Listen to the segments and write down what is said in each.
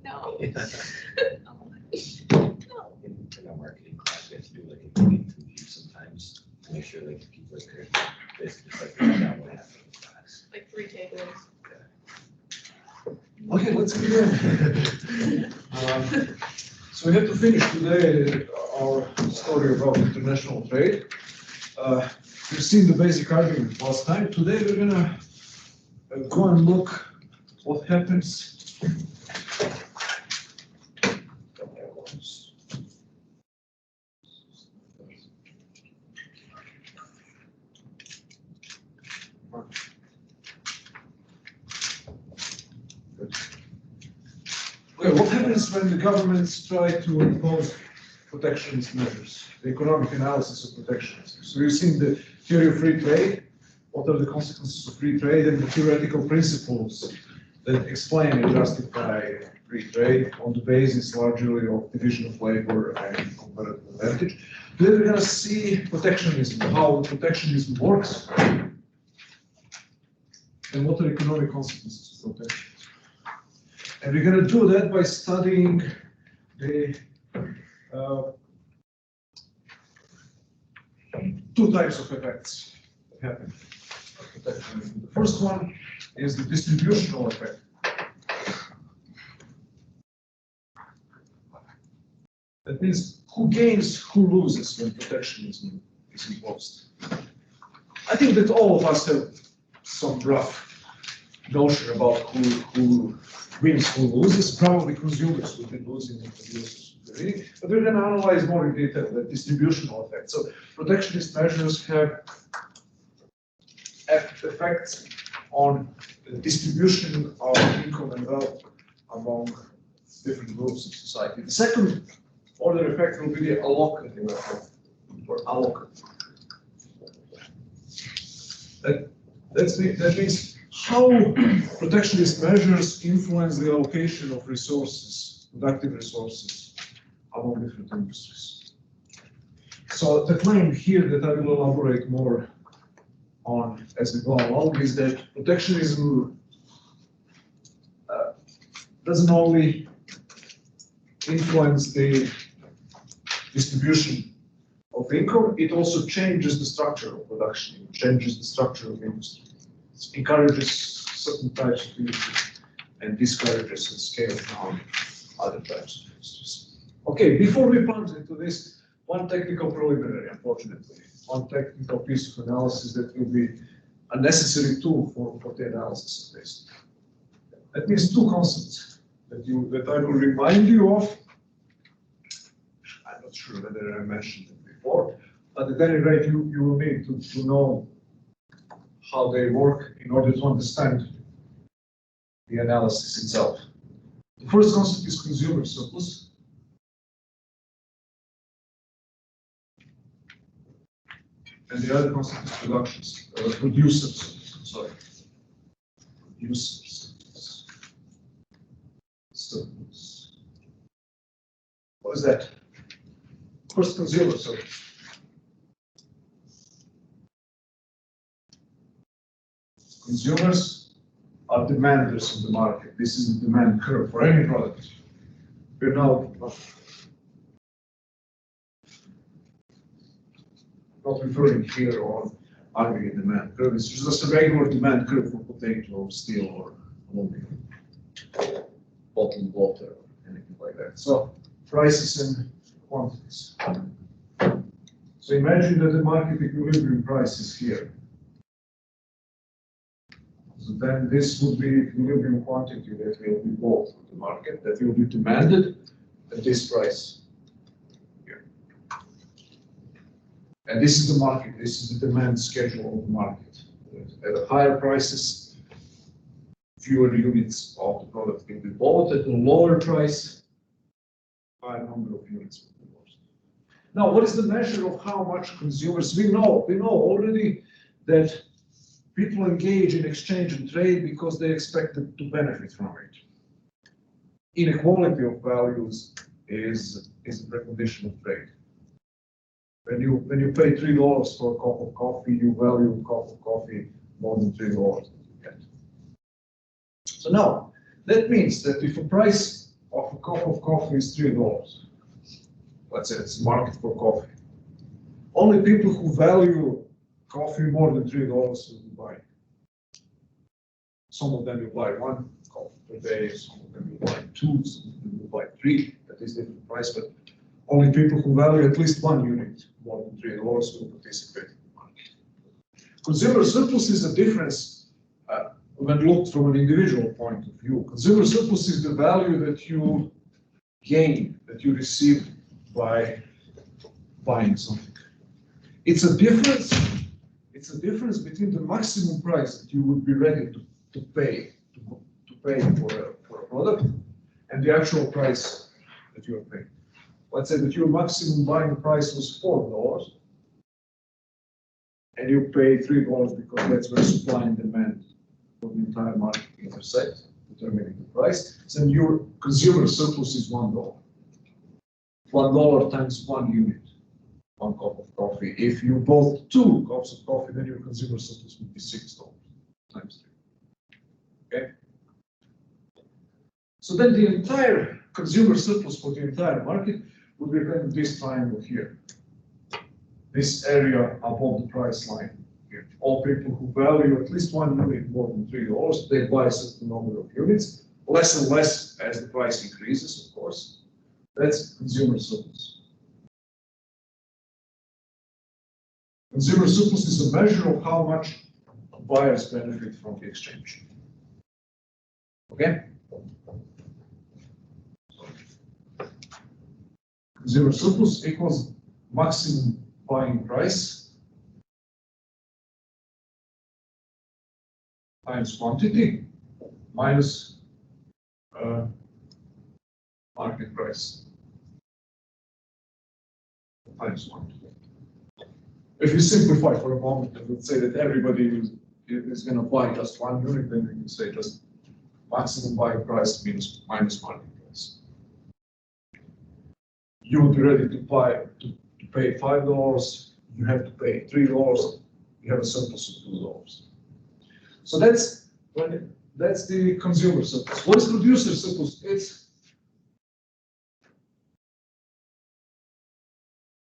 No. In our marketing class, we have to do like a unique review sometimes to make sure like people are basically just like find out what happened in class. Like 3 takeaways. Okay, let's begin. So we have to finish today our story about international trade. We've seen the basic argument last time. Today we're gonna go and look what happens. Okay, what happens when the governments try to impose protectionist measures, the economic analysis of protectionism? So we've seen the theory of free trade, what are the consequences of free trade, and the theoretical principles that explain and justify free trade on the basis largely of division of labor and comparative advantage. Then we're going to see protectionism, how protectionism works, and what are economic consequences of protectionism. And we're going to do that by studying the two types of effects that happen. The first one is the distributional effect. That means who gains, who loses when protectionism is imposed. I think that all of us have some rough notion about who wins, who loses. Probably consumers would be losing and producers would be winning. But we're going to analyze more in detail the distributional effect. So protectionist measures have effects on the distribution of income and wealth among different groups of society. The second order effect will be the allocative effect, or allocative. That means how protectionist measures influence the allocation of resources, productive resources, among different industries. So the claim here that I will elaborate more on as we go along is that protectionism doesn't only influence the distribution of income, it also changes the structure of production, it changes the structure of industry. It encourages certain types of industry and discourages and scales down other types of industries. Okay, before we plunge into this, one technical preliminary, unfortunately, one technical piece of analysis that will be a necessary tool for the analysis of this. That means two concepts that I will remind you of. I'm not sure whether I mentioned it before, but at any rate, you will need to know how they work in order to understand the analysis itself. The first concept is consumer surplus. And the other concept is producers. Sorry. Producers. Surplus. What is that? First, consumer surplus. Consumers are demanders of the market. This is the demand curve for any product. We're now not referring here on aggregate demand curve. It's just a regular demand curve for potato or steel or aluminum, bottled water, or anything like that. So prices and quantities. So imagine that the market equilibrium price is here. So then this would be equilibrium quantity that will be bought from the market, that will be demanded at this price here. And this is the market, this is the demand schedule of the market. At higher prices, fewer units of the product will be bought. At a lower price, higher number of units will be bought. Now, what is the measure of how much consumers? We know already that people engage in exchange and trade because they expect to benefit from it. Inequality of values is a precondition of trade. When you pay $3 for a cup of coffee, you value a cup of coffee more than $3 that you get. So now, That means that if a price of a cup of coffee is $3, let's say it's a market for coffee, only people who value coffee more than $3 will buy. Some of them will buy one coffee per day, some of them will buy two, some of them will buy three, that is different price, but only people who value at least one unit more than $3 will participate in the market. Consumer surplus is the difference when looked from an individual point of view. Consumer surplus is the value that you gain, that you receive by buying something. It's a difference between the maximum price that you would be ready to pay for a product and the actual price that you are paying. Let's say that your maximum buying price was $4 and you pay $3 because that's where supply and demand for the entire market intersect, determining the price. Then your consumer surplus is $1. $1 times 1 unit, 1 cup of coffee. If you bought 2 cups of coffee, then your consumer surplus would be $6 times 3. Okay? So then the entire consumer surplus for the entire market would be kind of this triangle here. This area above the price line here. All people who value at least 1 unit more than $3, they buy a certain number of units, less and less as the price increases, of course. That's consumer surplus. Consumer surplus is a measure of how much buyers benefit from the exchange. Okay? Consumer surplus equals maximum buying price times quantity minus market price times quantity. If you simplify for a moment and would say that everybody is going to buy just 1 unit, then we can say just maximum buying price minus market price. You would be ready to pay $5, you have to pay $3, you have a surplus of $2. So that's the consumer surplus. What is producer surplus?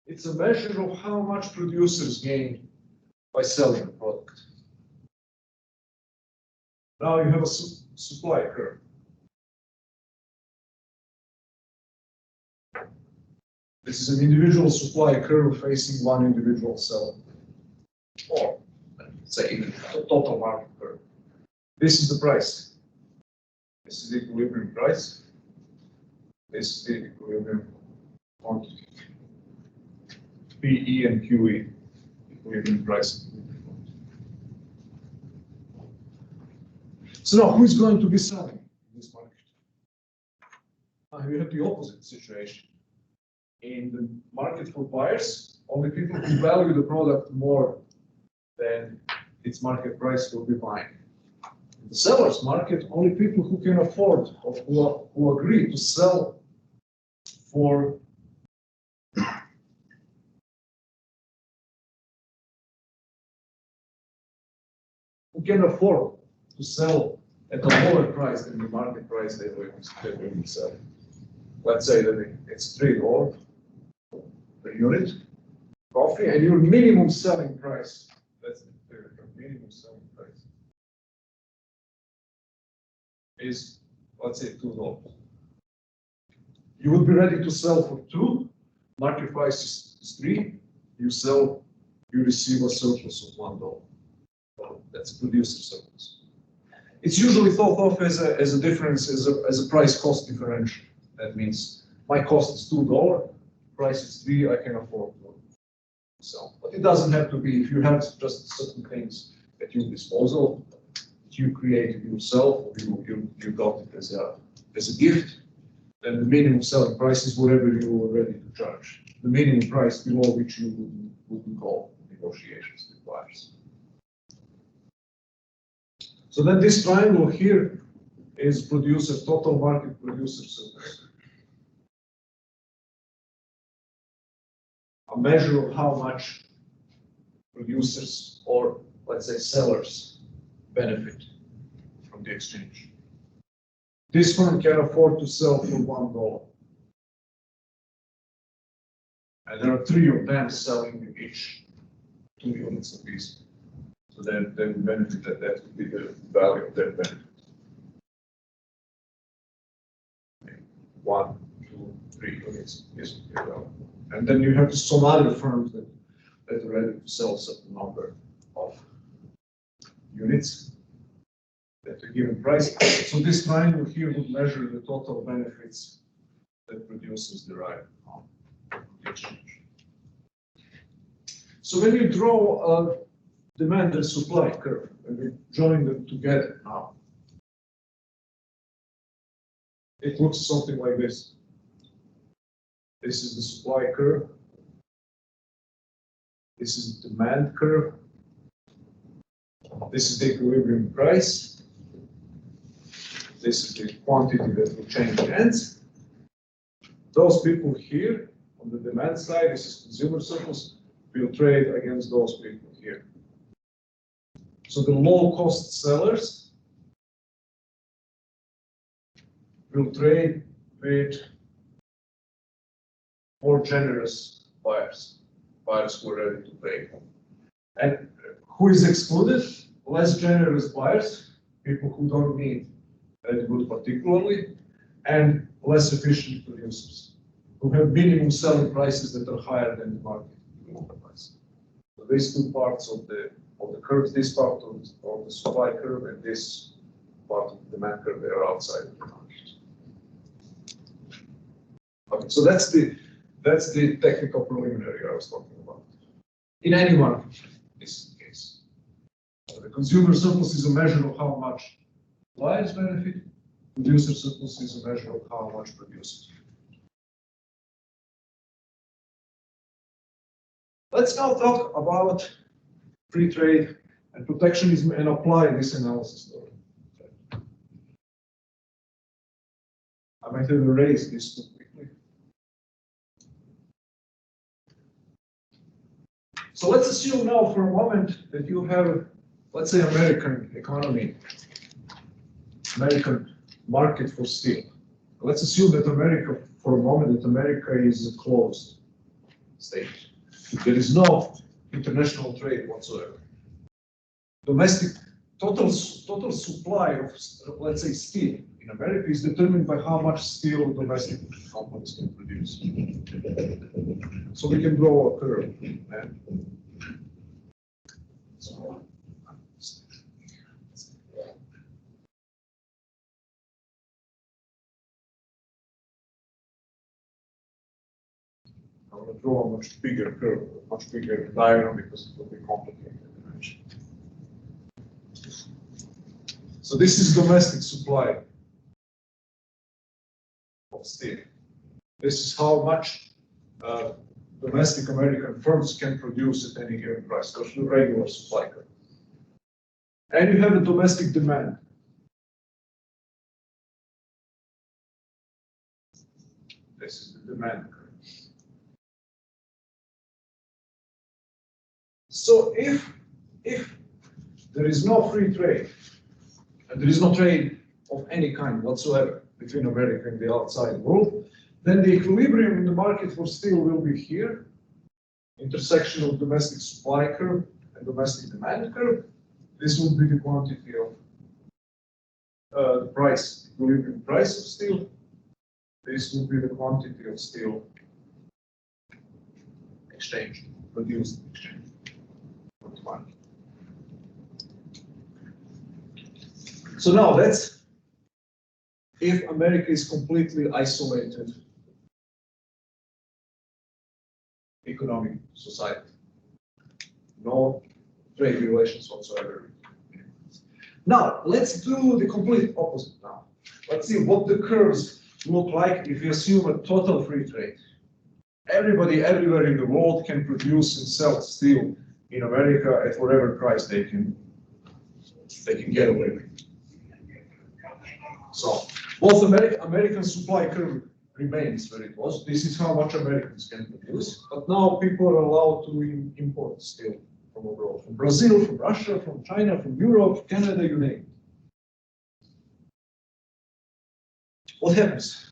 It's a measure of how much producers gain by selling a product. Now you have a supply curve. This is an individual supply curve facing one individual seller, or let's say even a total market curve. This is the price. This is the equilibrium price. This is the equilibrium quantity. PE and QE, equilibrium price. So now, who is going to be selling in this market? Now we have the opposite situation. In the market for buyers, only people who value the product more than its market price will be buying. In the seller's market, only people who can afford or who agree to sell for who can afford to sell at a lower price than the market price they will be selling. Let's say that it's $3 per unit coffee, and your minimum selling price, that's the minimum selling price, is, let's say, $2. You would be ready to sell for 2, market price is 3, you receive a surplus of $1. That's producer surplus. It's usually thought of as a difference, as a price cost differential. That means my cost is $2, price is 3, I can afford to sell. But it doesn't have to be. If you have just certain things at your disposal that you created yourself, or you got it as a gift, then the minimum selling price is whatever you are ready to charge. The minimum price below which you wouldn't call negotiations with buyers. So then this triangle here is total market producer surplus. A measure of how much producers, or let's say sellers, benefit from the exchange. This firm can afford to sell for $1. And there are 3 of them selling each 2 units apiece. So then they would benefit, that would be the value of their benefit. 1, 2, 3 units is available. And then you have some other firms that are ready to sell a certain number of units at a given price. So this triangle here would measure the total benefits that producers derive on the exchange. So when you draw a demand and supply curve, and we join them together now, it looks something like this. This is the supply curve. This is the demand curve. This is the equilibrium price. This is the quantity that will change hands. Those people here on the demand side, this is consumer surplus, will trade against those people here. So the low-cost sellers will trade with more generous buyers, buyers who are ready to pay. And who is excluded? Less generous buyers, people who don't need that good particularly, and less efficient producers, who have minimum selling prices that are higher than the market price. So these 2 parts of the curves, this part of the supply curve and this part of the demand curve, they are outside of the market. Okay, so that's the technical preliminary I was talking about. In any market, this is the case. The consumer surplus is a measure of how much buyers benefit. Producer surplus is a measure of how much producers. Let's now talk about free trade and protectionism and apply this analysis. I might have erased this too quickly. So let's assume now for a moment that you have, let's say, American economy, American market for steel. Let's assume that America, for a moment, that America is a closed state. There is no international trade whatsoever. Domestic total supply of, let's say, steel in America is determined by how much steel domestic companies can produce. So we can draw a curve. I'm going to draw a much bigger curve, a much bigger diagram because it will be complicated. So this is domestic supply of steel. This is how much domestic American firms can produce at any given price. That's the regular supply curve. And you have a domestic demand. This is the demand curve. So if there is no free trade, and there is no trade of any kind whatsoever between America and the outside world, then the equilibrium in the market for steel will be here, intersection of domestic supply curve and domestic demand curve. This would be the quantity of the price, equilibrium price of steel. This would be the quantity of steel exchanged, produced in exchange. So now that's if America is completely isolated economic society, no trade relations whatsoever. Now let's do the complete opposite now. Let's see what the curves look like if we assume a total free trade. Everybody everywhere in the world can produce and sell steel in America at whatever price they can get away with. So both American supply curve remains where it was. This is how much Americans can produce. But now people are allowed to import steel from abroad, from Brazil, from Russia, from China, from Europe, Canada, you name it. What happens?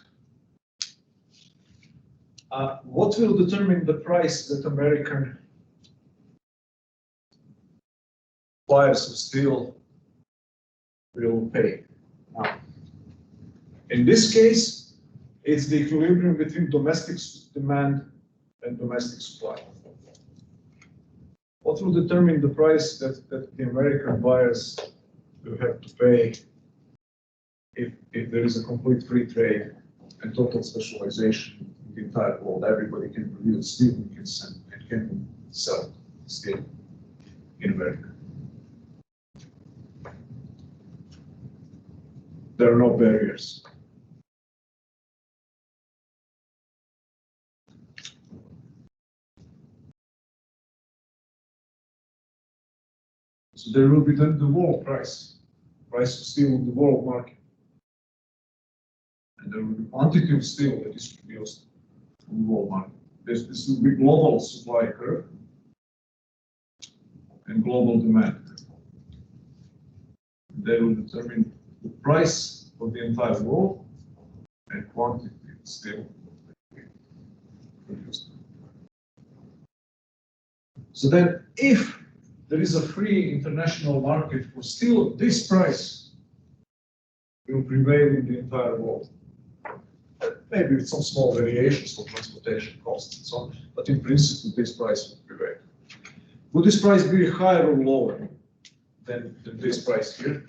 What will determine the price that American buyers of steel will pay? Now, in this case, it's the equilibrium between domestic demand and domestic supply. What will determine the price that the American buyers will have to pay if there is a complete free trade and total specialization in the entire world? Everybody can produce steel and can sell steel in America. There are no barriers. So there will be then the world price of steel in the world market. And there will be quantity of steel that is produced on the world market. This will be global supply curve and global demand curve. They will determine the price of the entire world and quantity of steel produced. So then if there is a free international market for steel, this price will prevail in the entire world. Maybe with some small variations for transportation costs and so on, but in principle, this price will prevail. Would this price be higher or lower than this price here?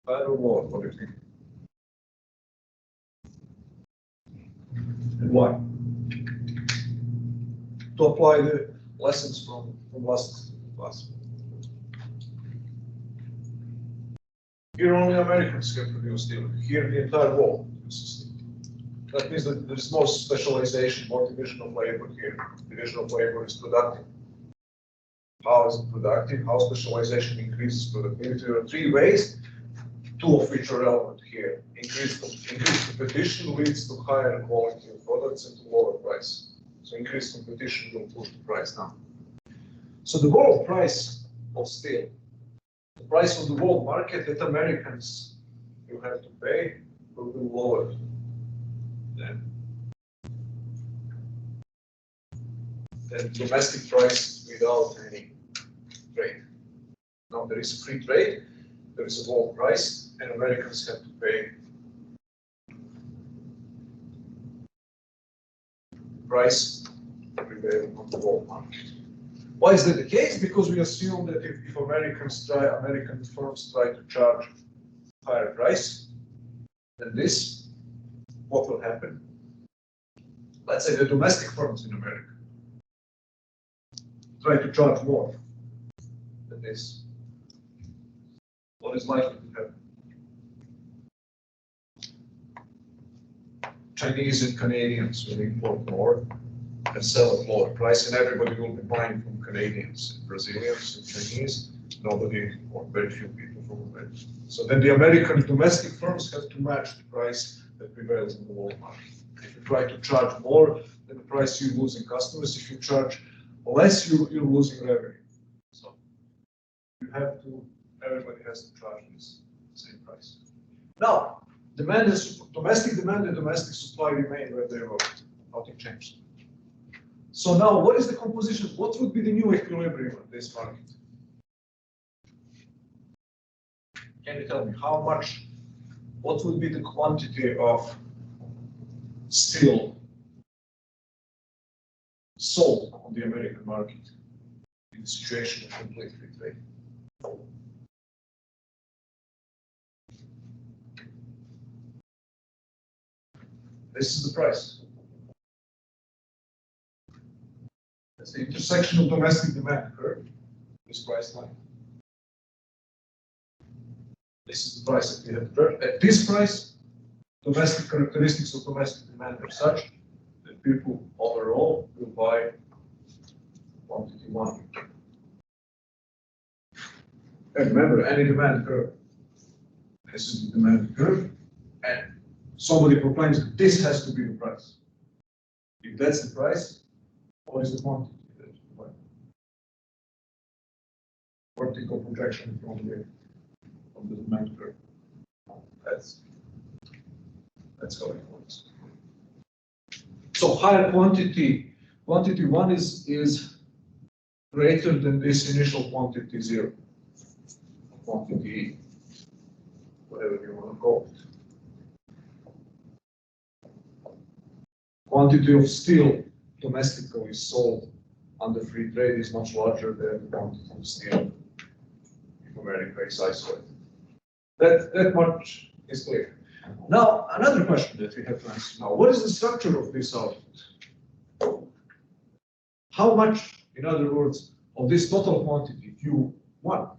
Higher or lower, what do you think? And why? To apply the lessons from last class. Here only Americans can produce steel. Here the entire world produces steel. That means that there is more specialization, more division of labor here. Division of labor is productive. How is it productive? How specialization increases productivity? There are three ways, two of which are relevant here. Increased competition leads to higher quality of products and to lower price. So increased competition will push the price down. So the world price of steel, the price of the world market that Americans will have to pay will be lower than domestic price without any trade. Now there is a free trade, there is a world price, and Americans have to pay price prevailing on the world market. Why is that the case? Because we assume that if American firms try to charge higher price than this, what will happen? Let's say the domestic firms in America try to charge more than this. What is likely to happen? Chinese and Canadians will import more and sell at lower price, and everybody will be buying from Canadians, Brazilians, and Chinese. Nobody or very few people from America. So then the American domestic firms have to match the price that prevails in the world market. If you try to charge more, then the price you're losing customers. If you charge less, you're losing revenue. So you have to. Everybody has to charge this same price. Now, domestic demand and domestic supply remain where they were. Nothing changed. So now, what is the composition? What would be the new equilibrium of this market? Can you tell me how much? What would be the quantity of steel sold on the American market in the situation of complete free trade? This is the price. That's the intersection of domestic demand curve, this price line. This is the price that we have to. At this price, domestic characteristics of domestic demand are such that people overall will buy quantity one. And remember, any demand curve. This is the demand curve, and somebody proclaims that this has to be the price. If that's the price, what is the quantity that you buy? Vertical projection from the demand curve. That's how it works. So higher quantity one is greater than this initial quantity 0, quantity E, whatever you want to call it. Quantity of steel domestically sold under free trade is much larger than the quantity of steel if America is isolated. That much is clear. Now, another question that we have to answer now, what is the structure of this output? How much, in other words, of this total quantity, Q1,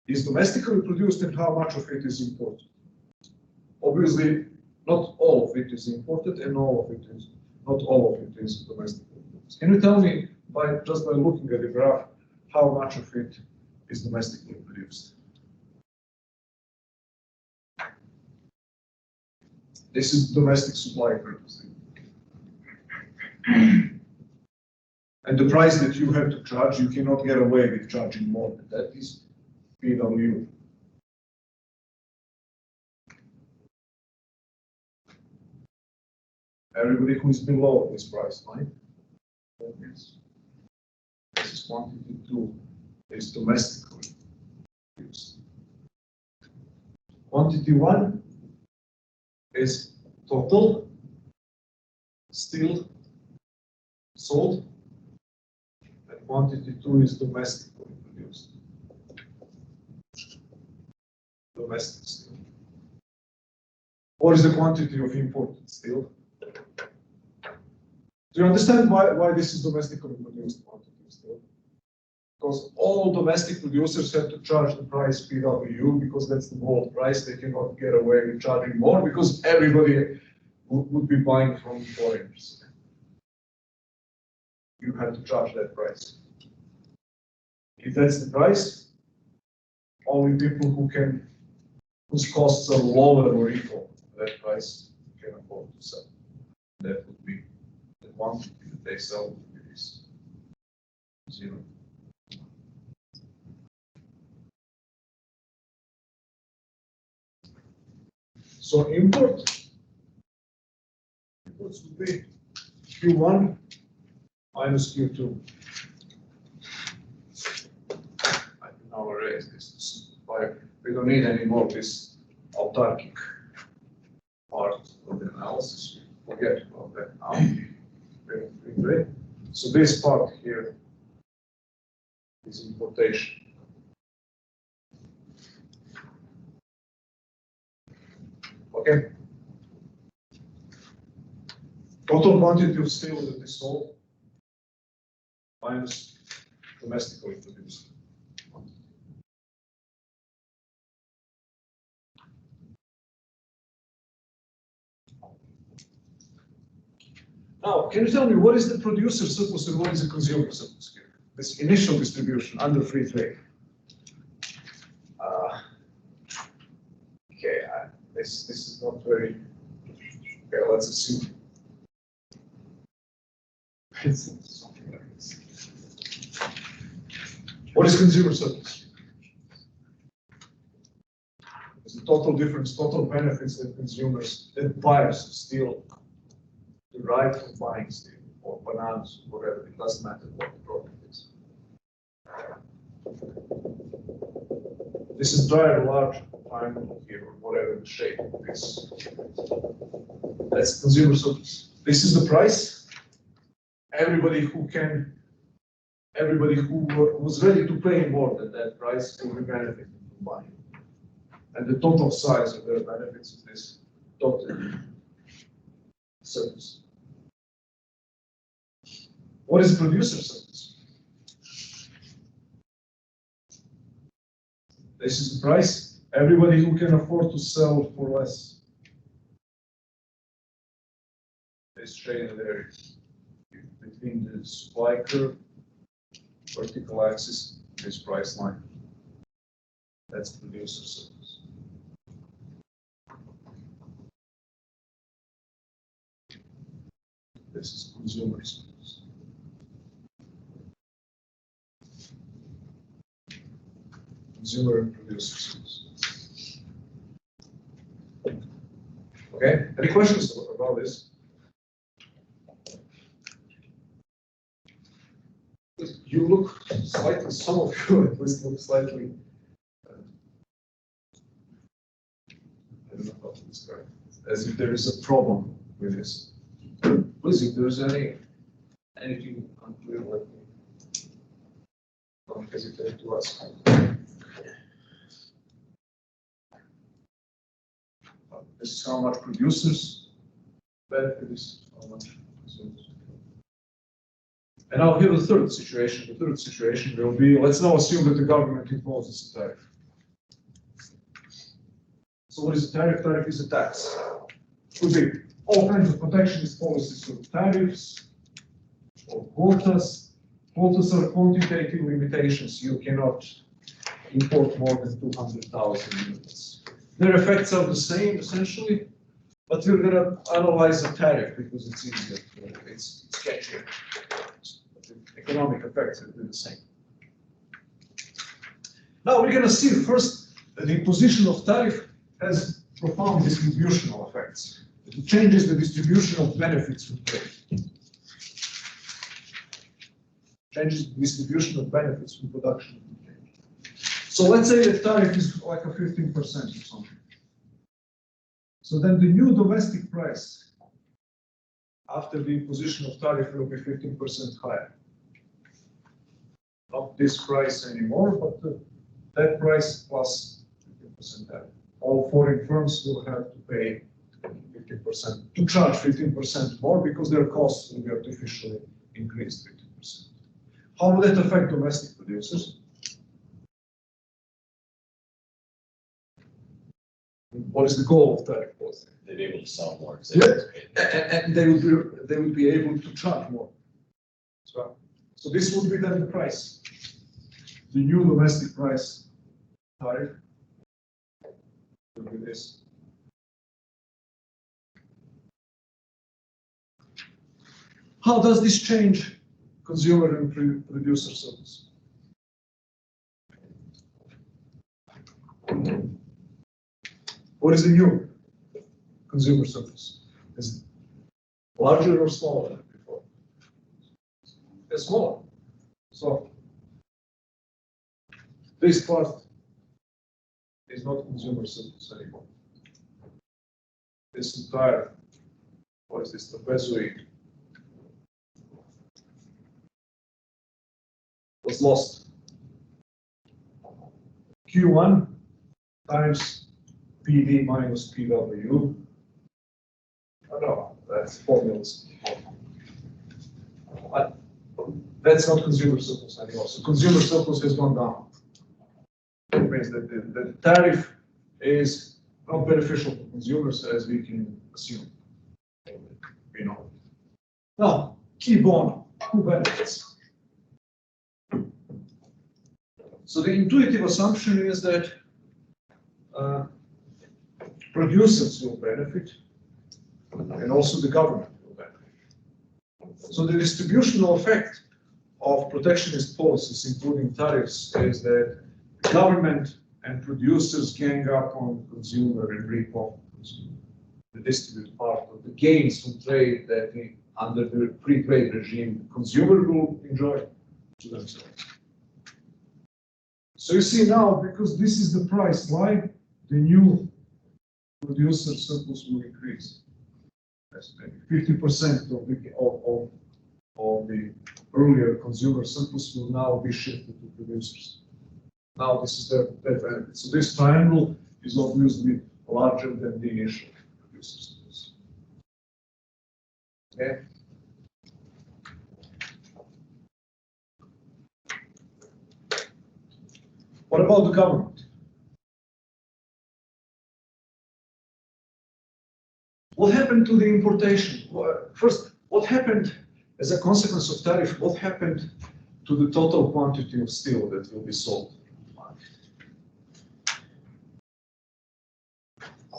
is domestically produced and how much of it is imported? Obviously, not all of it is imported and not all of it is domestically produced. Can you tell me, just by looking at the graph, how much of it is domestically produced? This is domestic supply purpose. And the price that you have to charge, you cannot get away with charging more than that is PW. Everybody who is below this price line, this is quantity 2, is domestically used. Quantity 1 is total steel sold, and quantity 2 is domestically produced. Domestic steel. What is the quantity of imported steel? Do you understand why this is domestically produced quantity of steel? Because all domestic producers have to charge the price PW because that's the gold price. They cannot get away with charging more because everybody would be buying from foreigners. You have to charge that price. If that's the price, only people whose costs are lower or equal to that price can afford to sell. That would be the quantity that they sell is 0. So imports would be Q1 minus Q2. I can now erase this. We don't need any more of this autarkic part of the analysis. Forget about that now. So this part here is importation. Okay. Total quantity of steel that is sold minus domestically produced. Now, can you tell me what is the producer surplus and what is the consumer surplus here? This initial distribution under free trade. Okay, this is not very. Okay, let's assume it's something like this. What is consumer surplus? It's the total difference, total benefits that consumers, that buyers of steel derive from buying steel or bananas, whatever. It doesn't matter what the product is. This is dry large triangle here, or whatever the shape of this. That's consumer surplus. This is the price. Everybody who was ready to pay more than that price will be benefiting from buying. And the total size of their benefits is this total surplus. What is producer surplus? This is the price. Everybody who can afford to sell for less. This shaded area between the supply curve, vertical axis, this price line. That's producer surplus. This is consumer surplus. Consumer and producer surplus. Okay, any questions about this? You look slightly, some of you at least look slightly, I don't know how to describe it, as if there is a problem with this. Please, if there's anything unclear, let me, don't hesitate to ask. This is how much producers benefit, this is how much consumers. And now here the third situation. The third situation will be, let's now assume that the government imposes a tariff. So what is a tariff? Tariff is a tax. Could be all kinds of protectionist policies, so tariffs or quotas. Quotas are quantitative limitations. You cannot import more than 200,000 units. Their effects are the same essentially, but we're going to analyze a tariff because it's easier. It's catchier. The economic effects are the same. Now we're going to see first that the imposition of tariff has profound distributional effects. It changes the distribution of benefits from trade. Changes the distribution of benefits from production. So let's say the tariff is like a 15% or something. So then the new domestic price after the imposition of tariff will be 15% higher. Not this price anymore, but that price plus 15% tariff. All foreign firms will have to pay 15%, to charge 15% more because their costs will be artificially increased 15%. How will that affect domestic producers? What is the goal of tariff policy? They'd be able to sell more. And they would be able to charge more as well. So this would be then the price, the new domestic price tariff will be this. How does this change consumer and producer surplus? What is the new consumer surplus? Is it larger or smaller than before? It's smaller. So this part is not consumer surplus anymore. This entire, what is this, trapezoid, was lost. Q1 times PD minus PW. Oh, no, that's formulas. That's not consumer surplus anymore. So consumer surplus has gone down. It means that the tariff is not beneficial to consumers as we can assume. We know. Now, key bond, who benefits? So the intuitive assumption is that producers will benefit, and also the government will benefit. So the distributional effect of protectionist policies, including tariffs, is that government and producers gang up on consumer and reap off the distribute part of the gains from trade that under the free trade regime, the consumer will enjoy to themselves. So you see now, because this is the price line, the new producer surplus will increase. 50% of the earlier consumer surplus will now be shifted to producers. Now this is their benefit. So this triangle is obviously larger than the initial producer surplus. Okay. What about the government? What happened to the importation? First, what happened as a consequence of tariff? What happened to the total quantity of steel that will be sold?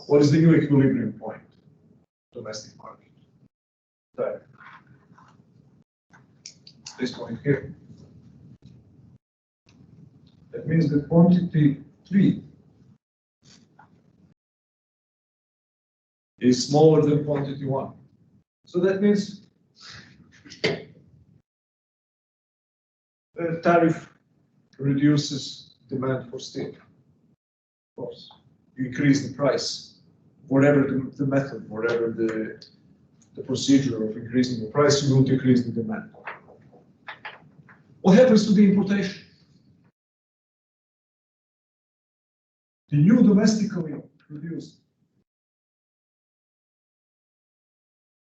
What is the new equilibrium point? Domestic market. Tariff. This point here. That means the quantity 3 is smaller than quantity one. So that means the tariff reduces demand for steel. Of course, you increase the price, whatever the method, whatever the procedure of increasing the price, you will decrease the demand. What happens to the importation? The new domestically produced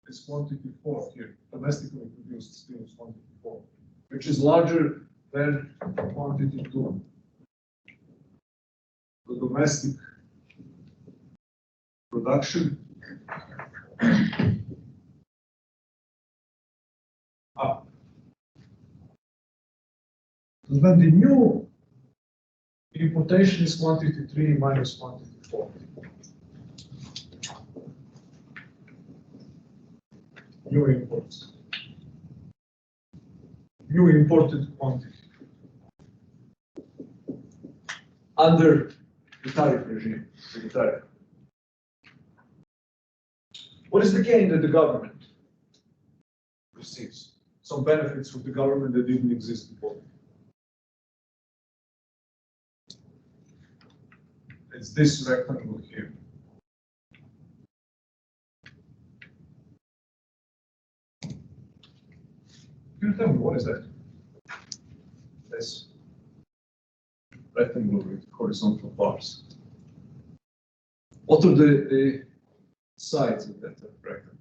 is quantity 4 here, domestically produced steel is quantity 4, which is larger than quantity 2. The domestic production up. When the new importation is quantity 3 minus quantity 4. New imports. New imported quantity. Under the tariff regime, the tariff. What is the gain that the government receives? Some benefits from the government that didn't exist before. It's this rectangle here. Can you tell me what is that? This rectangle with horizontal bars. What are the sides of that rectangle?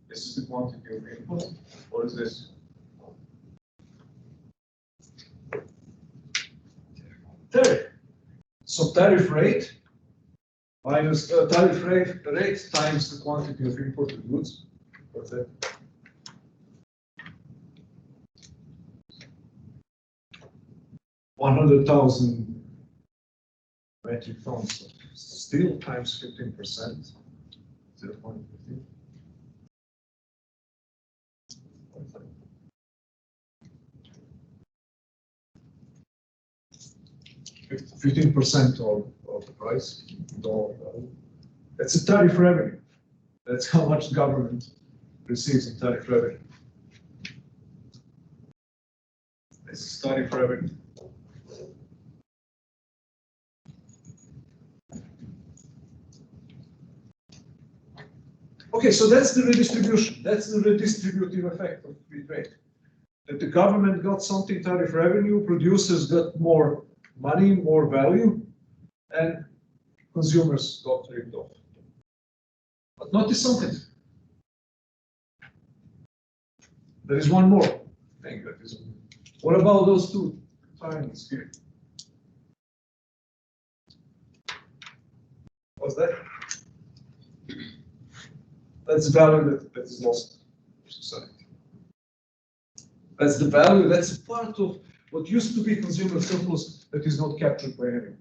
This is the quantity of input. What is this? Tariff. So tariff rate minus tariff rate times the quantity of imported goods. What's that? $100,000 metric tons of steel times 15%. 0.15. 15% of the price. That's a tariff revenue. That's how much government receives in tariff revenue. This is tariff revenue. Okay, so that's the redistribution. That's the redistributive effect of free trade. That the government got something tariff revenue, producers got more money, more value, and consumers got ripped off. But notice something. There is one more thing that is. What about those two triangles here? What's that? That's the value that is lost for society. That's the value, that's a part of what used to be consumer surplus that is not captured by anyone.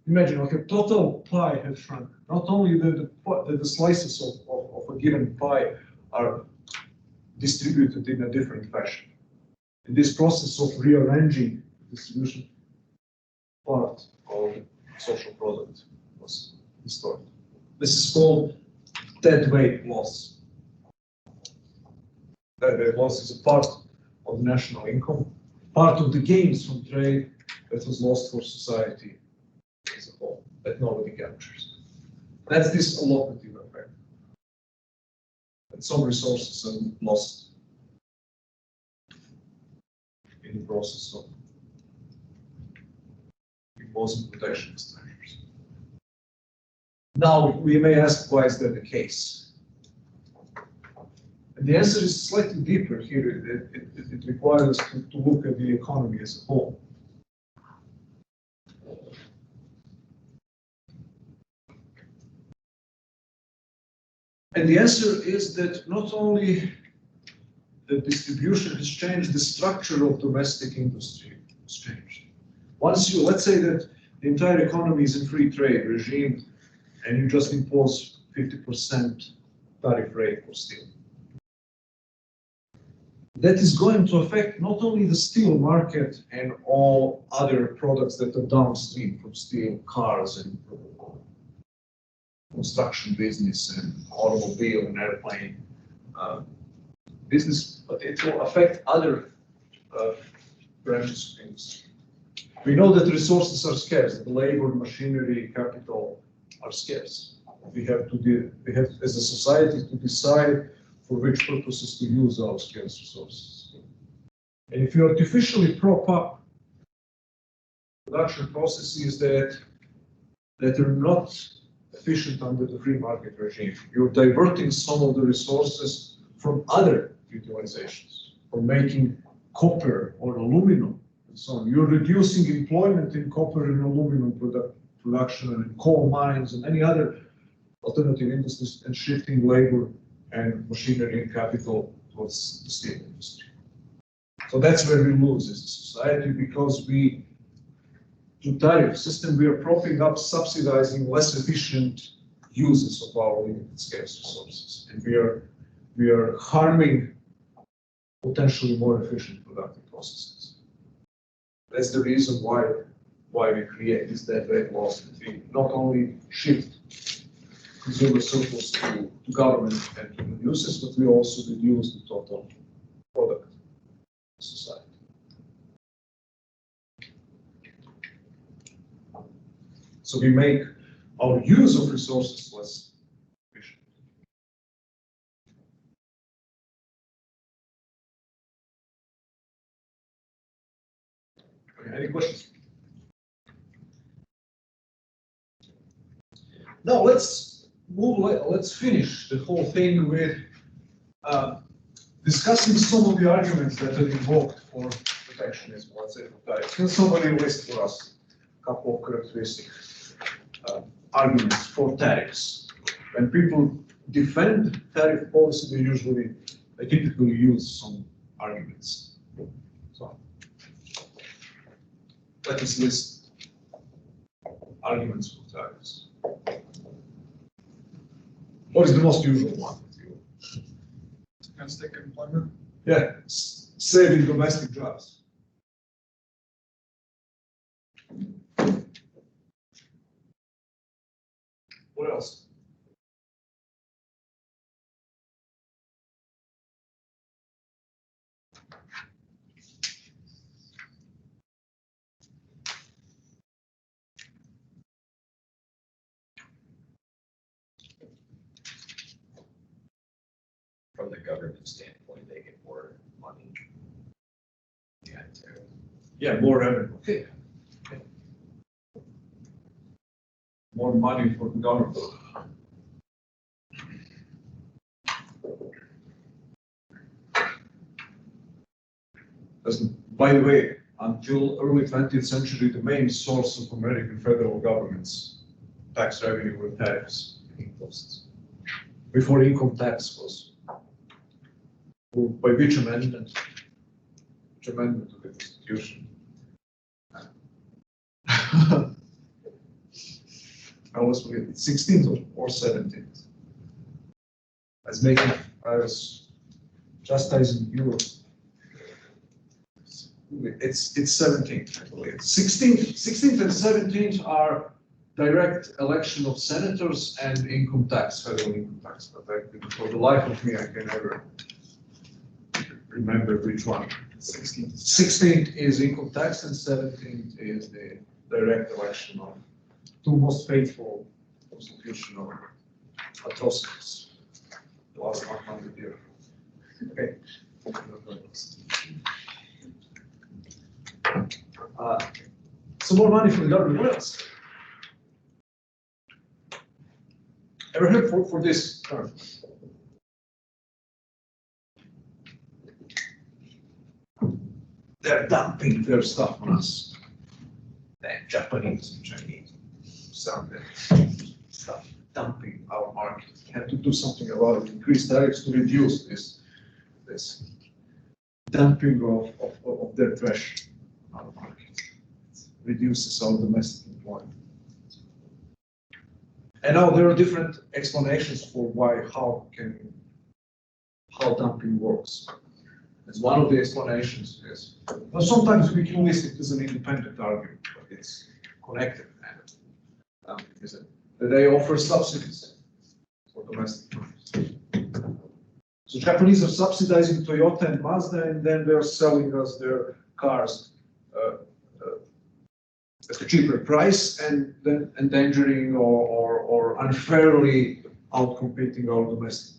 Imagine, okay, total pie has shrunk. Not only the slices of a given pie are distributed in a different fashion. In this process of rearranging distribution, part of the social product was distorted. This is called deadweight loss. Deadweight loss is a part of national income, part of the gains from trade that was lost for society as a whole, that nobody captures. That's this allocative effect. And some resources are lost in the process of imposing protectionist measures. Now, we may ask, why is that the case? And the answer is slightly deeper here. It requires us to look at the economy as a whole. And the answer is that not only the distribution has changed, the structure of domestic industry has changed. Once you, let's say that the entire economy is in free trade regime, and you just impose 50% tariff rate for steel. that is going to affect not only the steel market and all other products that are downstream from steel, cars and construction business and automobile and airplane business, but it will affect other branches of industry. We know that resources are scarce, the labor, machinery, capital are scarce. We have, as a society, to decide for which purposes to use our scarce resources. And if you artificially prop up production processes that are not efficient under the free market regime, you're diverting some of the resources from other utilizations, from making copper or aluminum and so on. You're reducing employment in copper and aluminum production and in coal mines and any other alternative industries, and shifting labor and machinery and capital towards the steel industry. So that's where we lose as a society, because through tariff system, we are propping up, subsidizing less efficient uses of our limited scarce resources. And we are harming potentially more efficient productive processes. That's the reason why we create this dead weight loss, that we not only shift consumer surplus to government and to producers, but we also reduce the total product of society. So we make our use of resources less efficient. Any questions? Now let's finish the whole thing with discussing some of the arguments that are invoked for protectionism. Let's say for tariffs. Can somebody list for us a couple of characteristic arguments for tariffs? When people defend tariff policy, they typically use some arguments. So let us list arguments for tariffs. What is the most usual one? Domestic employment. Yeah, saving domestic jobs. What else? From the government standpoint, they get more money. Yeah, more revenue. Okay. More money for the government. By the way, until early 20th century, the main source of American federal government's tax revenue were tariffs and imposts. Before income tax was, by which amendment? Which amendment to the Constitution? I was forgetting, 16th or 17th. I was chastising you. It's 17th, I believe. 16th and 17th are direct election of senators and income tax, federal income tax. But for the life of me, I can never remember which one. 16th is income tax and 17th is the direct election of two most faithful constitutional atrocities the last 100 years. Okay. Some more money from the government. What else? Ever heard for this term? They're dumping their stuff on us. The Japanese and Chinese sound their stuff, dumping our market. Have to do something about it. Increase tariffs to reduce this dumping of their trash on our market. It reduces our domestic employment. And now there are different explanations for how dumping works. It's one of the explanations, yes. But sometimes we can list it as an independent argument, but it's connected. Is it? That they offer subsidies for domestic firms. So Japanese are subsidizing Toyota and Mazda, and then they're selling us their cars at a cheaper price, and then endangering or unfairly outcompeting our domestic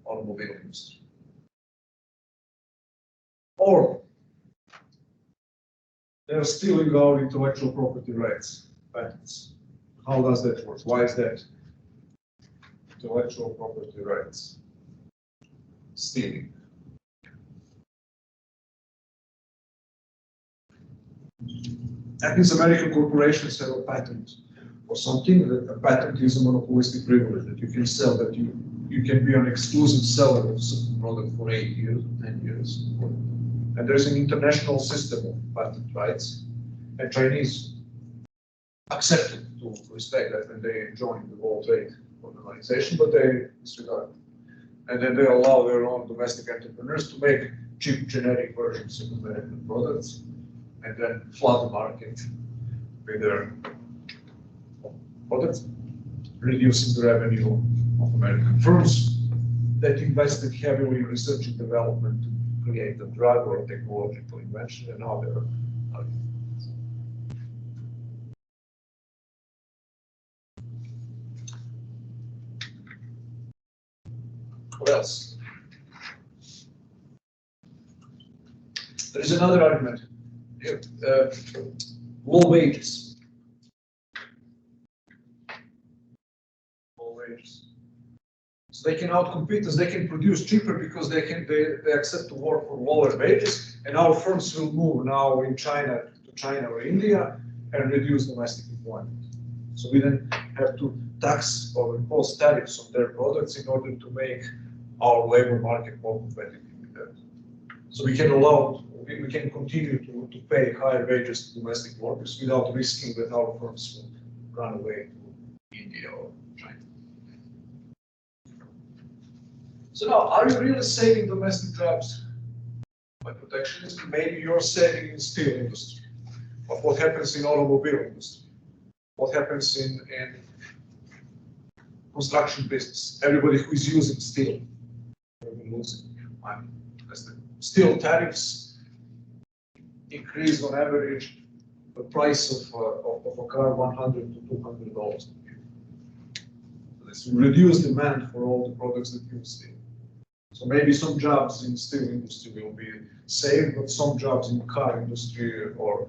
automobile industry. Or they're stealing our intellectual property rights, patents. How does that work? Why is that? Intellectual property rights. Stealing. That means American corporations have a patent or something. That a patent is a monopolistic privilege that you can sell, that you can be an exclusive seller of certain product for 8 years or 10 years. And there's an international system of patent rights, and Chinese accepted to respect that when they joined the World Trade Organization, but they disregard it. And then they allow their own domestic entrepreneurs to make cheap generic versions of American products and then flood the market with their products, reducing the revenue of American firms that invested heavily in research and development to create a drug or a technological invention, and now they're what else? There is another argument here, low wages. Low wages. So they can outcompete us, they can produce cheaper because they accept to work for lower wages, and our firms will move now in China to China or India and reduce domestic employment. So we then have to tax or impose tariffs on their products in order to make our labor market more competitive with that. So we can we can continue to pay higher wages to domestic workers without risking that our firms will run away to India or China. So now, are you really saving domestic jobs by protectionism? Maybe you're saving in the steel industry. But what happens in automobile industry? What happens in construction business? Everybody who is using steel will be losing money. As the steel tariffs increase on average the price of a car $100 to $200. So this will reduce demand for all the products that use steel. So maybe some jobs in the steel industry will be saved, but some jobs in the car industry or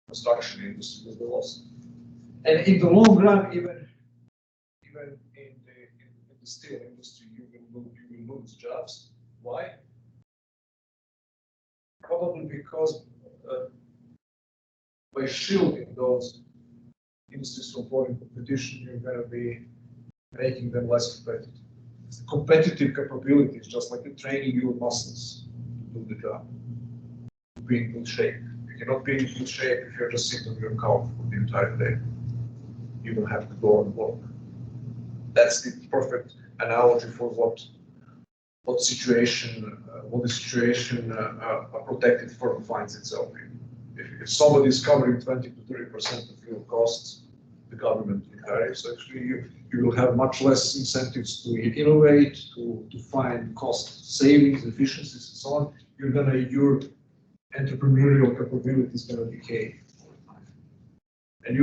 construction industry will be lost. And in the long run, even in the steel industry, you will lose jobs. Why? Probably because by shielding those industries from foreign competition, you're going to be making them less competitive. It's the competitive capabilities, just like the training your muscles to do the job, to be in good shape. You cannot be in good shape if you're just sitting on your couch for the entire day. You don't have to go and work. That's the perfect analogy for what the situation a protected firm finds itself in. If somebody is covering 20 to 30% of your costs, the government will carry. So actually, you will have much less incentives to innovate, to find cost savings, efficiencies, and so on. Your entrepreneurial capability is going to decay over time. And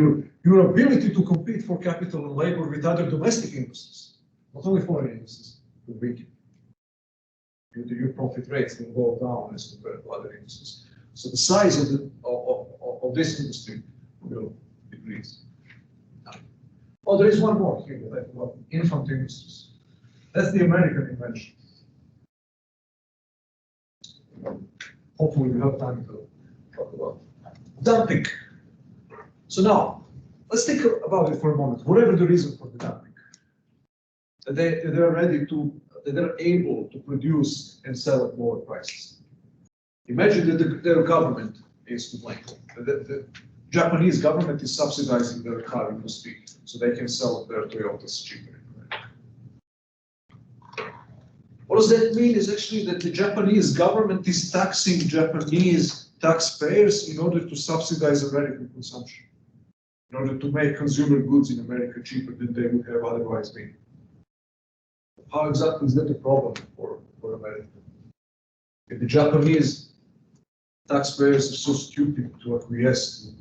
your ability to compete for capital and labor with other domestic industries, not only foreign industries, will weaken. Your profit rates will go down as compared to other industries. So the size of this industry will decrease. Oh, there is one more here that I forgot. Infant industries. That's the American invention. Hopefully we have time to talk about dumping. So now, let's think about it for a moment. Whatever the reason for the dumping, they're able to produce and sell at lower prices. Imagine that their government is to blame. The Japanese government is subsidizing their car industry so they can sell their Toyotas cheaper. What does that mean? Is actually that the Japanese government is taxing Japanese taxpayers in order to subsidize American consumption, in order to make consumer goods in America cheaper than they would have otherwise been. How exactly is that a problem for America? If the Japanese taxpayers are so stupid to acquiesce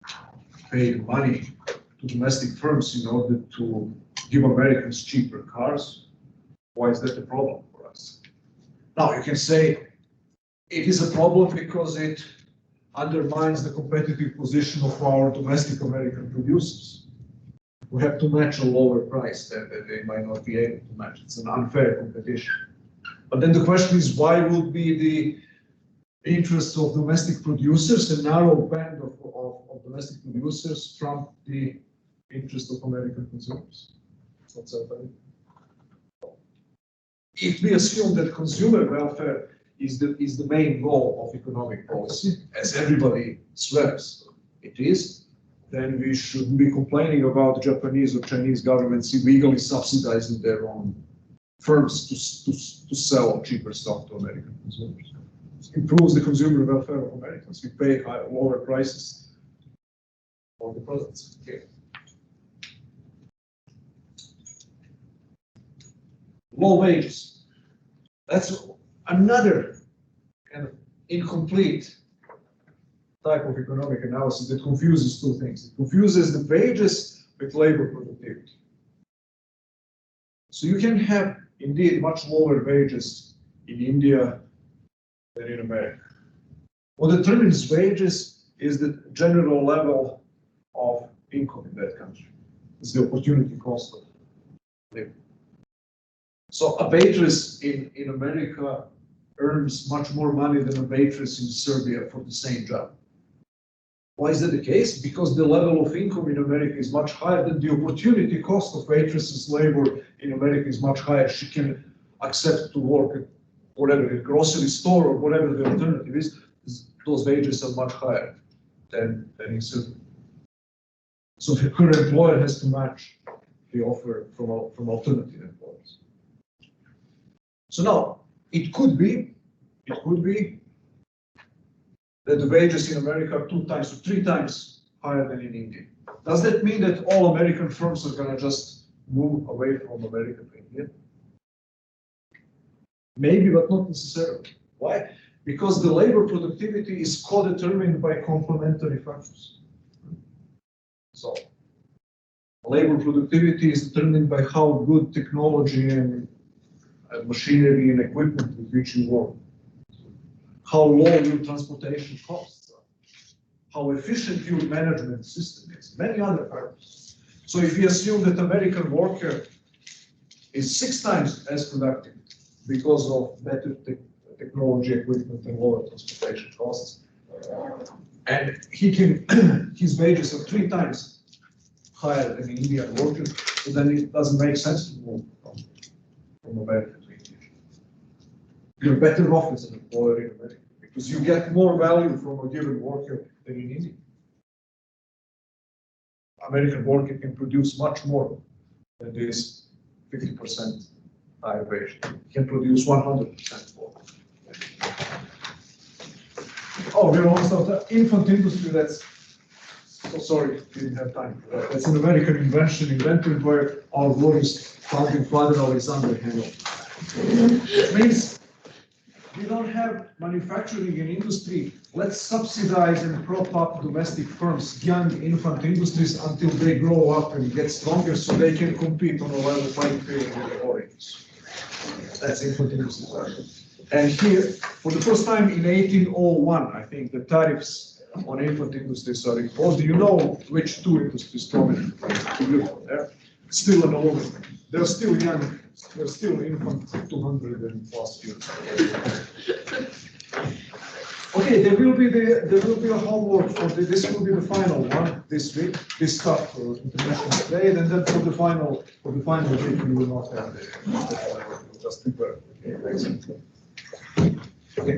to pay money to domestic firms in order to give Americans cheaper cars, why is that a problem for us? Now, you can say it is a problem because it undermines the competitive position of our domestic American producers. We have to match a lower price that they might not be able to match. It's an unfair competition. But then the question is, why would be the interests of domestic producers, a narrow band of domestic producers, from the interest of American consumers? It's not so funny. If we assume that consumer welfare is the main goal of economic policy, as everybody swears it is, then we shouldn't be complaining about Japanese or Chinese governments illegally subsidizing their own firms to sell cheaper stuff to American consumers. It improves the consumer welfare of Americans. We pay lower prices for the products here. Low wages. That's another kind of incomplete type of economic analysis that confuses two things. It confuses the wages with labor productivity. So you can have indeed much lower wages in India than in America. What determines wages is the general level of income in that country. It's the opportunity cost of living. So a waitress in America earns much more money than a waitress in Serbia for the same job. Why is that the case? Because the level of income in America is much higher than the opportunity cost of waitress's labor in America is much higher. She can accept to work at whatever, a grocery store or whatever the alternative is. Those wages are much higher than in Serbia. So her employer has to match the offer from alternative employers. So now, it could be that the wages in America are 2 times or 3 times higher than in India. Does that mean that all American firms are going to just move away from America to India? Maybe, but not necessarily. Why? Because the labor productivity is co-determined by complementary factors. So, labor productivity is determined by how good technology and machinery and equipment with which you work, how low your transportation costs are, how efficient your management system is, many other factors. So if we assume that American worker is 6 times as productive because of better technology, equipment, and lower transportation costs, and his wages are 3 times higher than an Indian worker, so then it doesn't make sense to move from America to India. You're better off as an employer in America because you get more value from a given worker than in India. American worker can produce much more than this 50% higher wage. He can produce 100% more. Oh, we're almost out of infant industry. That's so sorry, didn't have time for that. That's an American invention invented by our glorious founding father Alexander Hamilton. It means we don't have manufacturing and industry. Let's subsidize and prop up domestic firms, young infant industries, until they grow up and get stronger so they can compete on a level playing field with the foreigners. That's infant industry. And here, for the first time in 1801, I think the tariffs on infant industries are imposed. Do you know which 2 industries dominate? They're still an old. They're still young. They're still infant 200 and plus years. Okay, there will be a homework for this will be the final one this week. This stuff for international trade, and then for the final week we will not have the we'll just prepare. Okay, thanks. Okay.